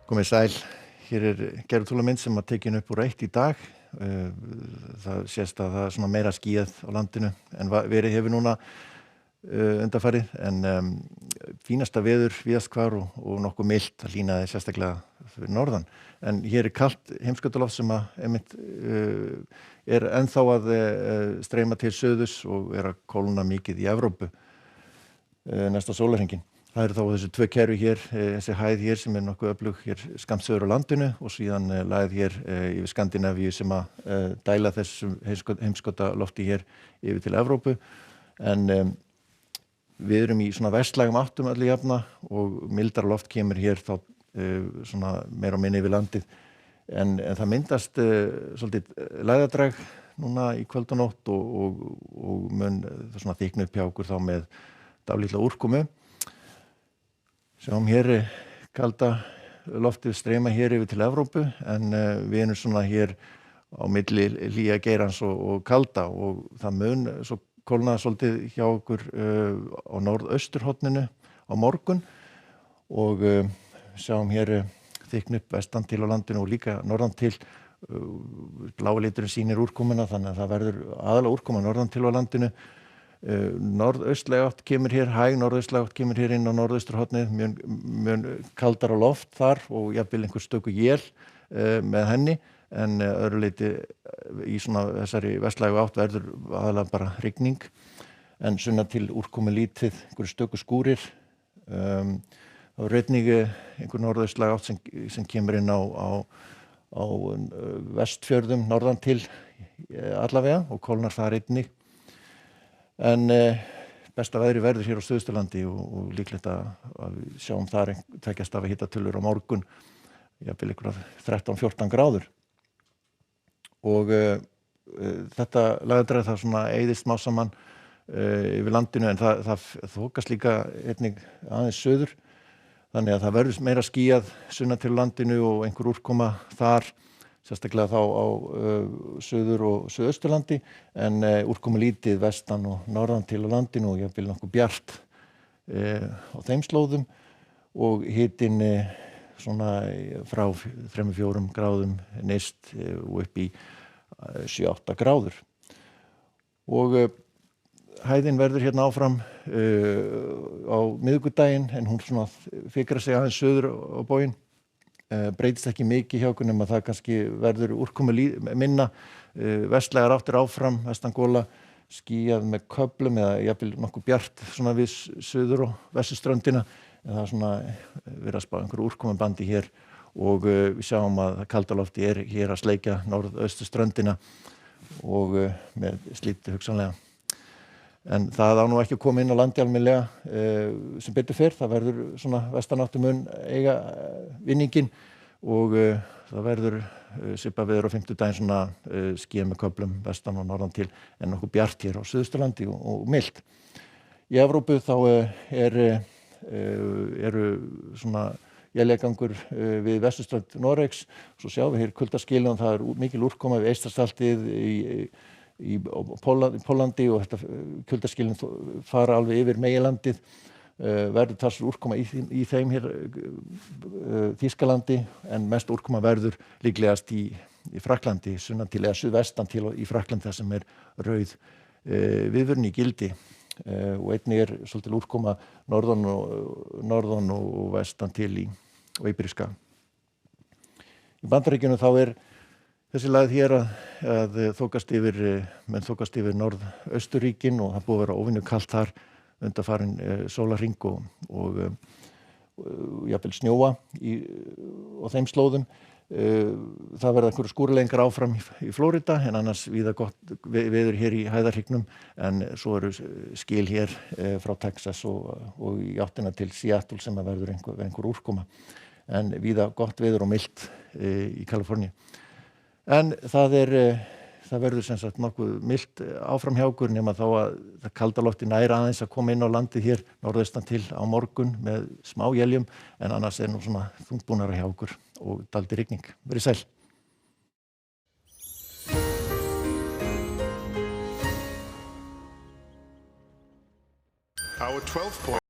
Komið sæl, hér gervitúlamynd sem tekin upp úr 1 í dag. Það sést að það svona meira skýjað á landinu en verið hefur núna undanfarið en fínasta veður víðast hvar og nokkuð milt, það hlýnaði sérstaklega fyrir norðan. En hér kalt heimskautaloft sem einmitt ennþá að streyma til suðurs og að kólna mikið í Evrópu næsta sólarhringinn. Það þá þessi 2 kerfi hér, þessi hæð hér sem nokkuð öflug hér skammt suður á landinu og síðan lægð hér yfir Skandinavíu sem dæla þessum heimskautalofti hér yfir til Evrópu. En við erum í svona vestlægum áttum öllu jafna og mildara loft kemur hér þá svona meira og minni yfir landið. En það myndast svolítið lægðadrag núna í kvöld og nótt og mun það svona þykna upp hjá okkur þá með dálítla úrkomu. Sjáum hér kalda loftið streyma hér yfir til Evrópu en við erum svona hér á milli hlýja geirans og kalda og það mun svo kólna svolítið hjá okkur á norðausturhorninu á morgun og sjáum hér þykna upp vestan til á landinu og líka norðan til. Blái liturinn sýnir úrkomuna þannig að það verður aðalega úrkoma norðan til á landinu. Norðaustlæg átt kemur hér, hæg norðaustlæg átt kemur hér inn á norðausturhornið, mjög kaldara loft þar og jafnvel einhver stöku él með henni en öðru leyti í svona þessari vestlægu átt verður aðalega bara rigning en sunnan til úrkomu lítið, einhver stöku skúrir. Það er einnig einhver norðaustlæg átt sem kemur inn á Vestfjörðum norðan til allavega og kólnar þar einnig. En besta veðri verður hér á Suðausturlandi og líklegt að við sjáum þar tveggja stafa hitatölur á morgun, jafnvel einhverjar 13-14 gráður. Og þetta lægðadrag það svona eyðist smá saman yfir landinu en það þokast líka einnig aðeins suður. Þannig að það verður meira skýjað sunnan til landinu og einhver úrkoma þar, sérstaklega þá á suður og suðausturlandi en úrkomu lítið vestan og norðan til á landinu og jafnvel nokkuð bjart á þeim slóðum og hitinn svona frá 3-4 gráðum nyrst og upp í 7-8 gráður. Og hæðin verður hérna áfram á miðvikudaginn en hún svona fikrar sig aðeins suður á bóginn. Breytist ekki mikið hjá okkur nema það kannski verður úrkomu minna, vestlægar áttir áfram, vestangola, skýjað með köflum eða jafnvel nokkuð bjart svona við suður og vesturströndina en það svona verið að spá einhverju úrkomubandi hér og við sjáum að kalda lofti hér að sleikja norðausturströndina og með slíti hugsanlega. En það á nú ekki að koma inn á landi almennilega sem betur fer, það verður svona vestanáttu mun eiga vinningin og það verður svipað veður á 50 svona skýjað með köflum vestan og norðan til en nokkuð bjart hér á Suðausturlandi og milt. Í Evrópu þá eru svona éljagangur við vesturströnd Noregs, svo sjáum við hér kuldaskilin og það mikil úrkoma við Eystrasaltið í Póllandi og þetta kuldaskilin fara alveg yfir meginlandið, verður talsverð úrkoma í þeim hér Þýskalandi en mest úrkoma verður líklegast í Frakklandi, sunnan til eða suðvestan til í Frakklandi þar sem rauð viðvörun í gildi og einnig svolítil úrkoma norðan og vestan til og Íberíska. Í Bandaríkjunum þá þessi lægð hér að þokast yfir norðausturríkin og það búið að vera óvenju kalt þar undanfarinn sólarhring og jafnvel snjóa á þeim slóðum. Það verða einhverju skúraleiðingar áfram í Flórída en annars víða gott veður hér í hæðarhryggnum en svo eru skil hér frá Texas og í áttina til Seattle sem verður einhver úrkoma en víða gott veður og milt í Kaliforníu. En það verður sem sagt nokkuð milt áfram hjá okkur nema þá að það kalda lofti nær aðeins að koma inn á landið hér norðaustan til á morgun með smá éljum en annars nú svona þungbúnara hjá okkur og dálítil rigning. Verið sæl. Our 12th point.